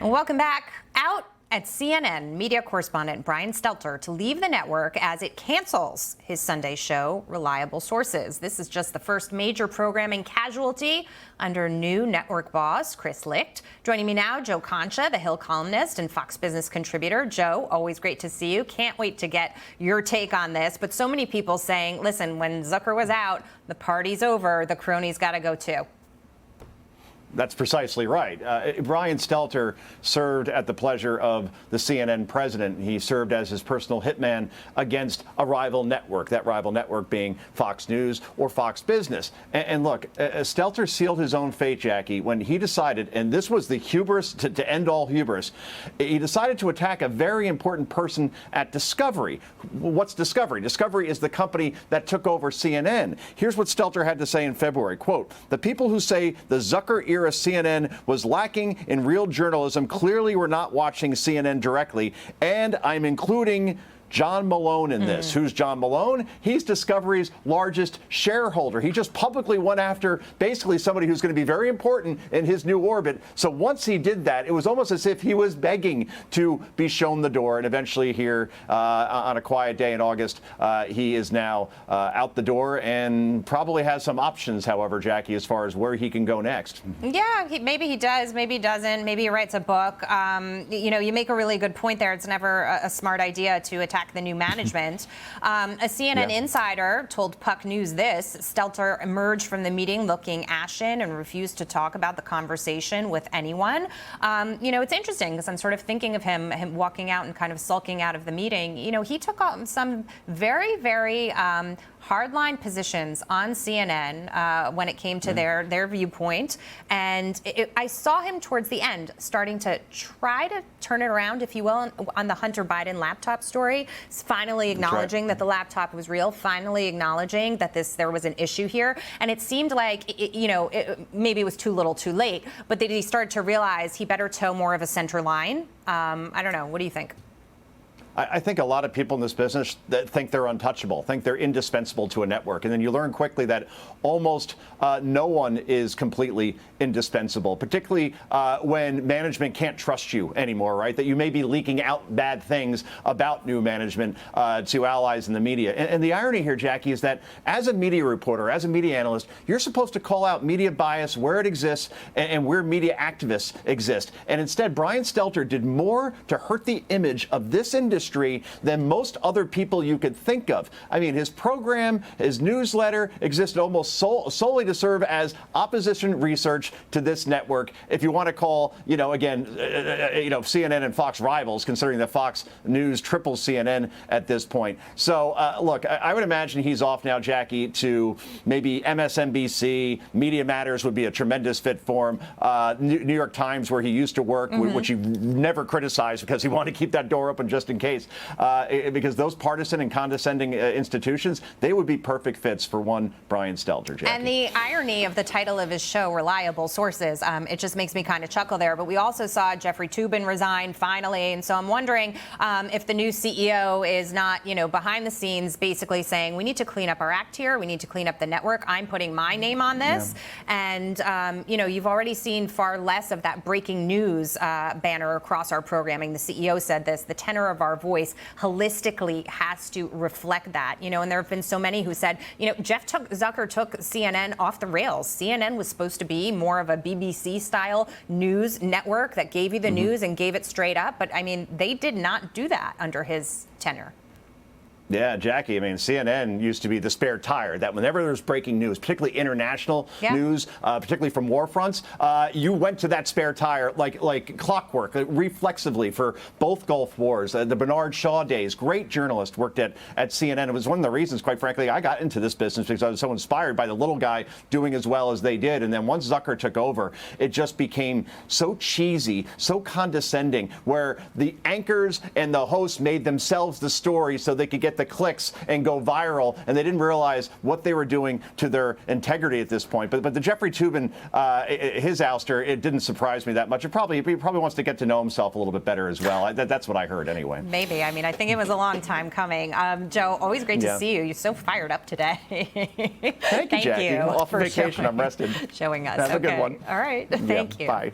Welcome back. Out at CNN, media correspondent Brian Stelter to leave the network as it cancels his Sunday show, Reliable Sources. This is just the first major programming casualty under new network boss Chris Licht. Joining me now, Joe Concha, the Hill columnist and Fox Business contributor. Joe, always great to see you. Can't wait to get your take on this. But so many people saying, listen, when Zucker was out, the party's over, the cronies got to go too. That's precisely right. Brian Stelter served at the pleasure of the CNN president. He served as his personal hitman against a rival network, that rival network being Fox News or Fox Business. And look, Stelter sealed his own fate, Jackie, when he decided, and this was the hubris to end all hubris, he decided to attack a very important person at Discovery. What's Discovery? Discovery is the company that took over CNN. Here's what Stelter had to say in February, quote, "The people who say the Zucker era CNN was lacking in real journalism clearly were not watching CNN directly, and I'm including John Malone in this." Who's John Malone? He's Discovery's largest shareholder. He just publicly went after basically somebody who's going to be very important in his new orbit. So once he did that, it was almost as if he was begging to be shown the door. And eventually here on a quiet day in August, he is now out the door and probably has some options, however, Jackie, as far as where he can go next. Yeah, maybe he does, maybe he doesn't. Maybe he writes a book. You make a really good point there. It's never a smart idea to attack the new management. A CNN insider told Puck News this: Stelter emerged from the meeting looking ashen and refused to talk about the conversation with anyone. It's interesting because I'm sort of thinking of him walking out and kind of sulking out of the meeting. He took on some very, very hardline positions on CNN when it came to their viewpoint. And I saw him towards the end starting to try to turn it around, if you will, on the Hunter Biden laptop story, finally acknowledging that the laptop was real, finally acknowledging that there was an issue here. And it seemed like, maybe it was too little too late, but that he started to realize he better toe more of a center line. I don't know. What do you think? I think a lot of people in this business that think they're untouchable, think they're indispensable to a network. And then you learn quickly that almost no one is completely indispensable, particularly when management can't trust you anymore, right? That you may be leaking out bad things about new management to allies in the media. And the irony here, Jackie, is that as a media reporter, as a media analyst, you're supposed to call out media bias where it exists and where media activists exist. And instead, Brian Stelter did more to hurt the image of this industry than most other people you could think of. I mean, his program, his newsletter existed almost solely to serve as opposition research to this network. If you want to call, CNN and Fox rivals, considering that Fox News triples CNN at this point. So, look, I would imagine he's off now, Jackie, to maybe MSNBC. Media Matters would be a tremendous fit for him. New York Times, where he used to work, which he never criticized because he wanted to keep that door open just in case. Because those partisan and condescending institutions, they would be perfect fits for one Brian Stelter, Jackie. And the irony of the title of his show, Reliable Sources, it just makes me kind of chuckle there. But we also saw Jeffrey Toobin resign finally. And so I'm wondering if the new CEO is not, behind the scenes basically saying, we need to clean up our act here. We need to clean up the network. I'm putting my name on this. Yeah. And, you've already seen far less of that breaking news banner across our programming. The CEO said this: the tenor of our voice holistically has to reflect that, and there have been so many who said, Zucker took CNN off the rails. CNN was supposed to be more of a BBC style news network that gave you the news and gave it straight up. But I mean, they did not do that under his tenure. Yeah, Jackie, I mean, CNN used to be the spare tire that whenever there's breaking news, particularly international news, particularly from war fronts, you went to that spare tire like clockwork, reflexively for both Gulf Wars. The Bernard Shaw days, great journalist, worked at CNN. It was one of the reasons, quite frankly, I got into this business because I was so inspired by the little guy doing as well as they did. And then once Zucker took over, it just became so cheesy, so condescending, where the anchors and the hosts made themselves the story so they could get the clicks and go viral, and they didn't realize what they were doing to their integrity at this point. But the Jeffrey Toobin, his ouster, it didn't surprise me that much. He probably wants to get to know himself a little bit better as well. That's what I heard anyway. Maybe. I mean, I think it was a long time coming. Joe, always great to see you. You're so fired up today. Thank you, Jackie. Off vacation, I'm rested. Showing us. Have a good one. All right. Thank you. Bye.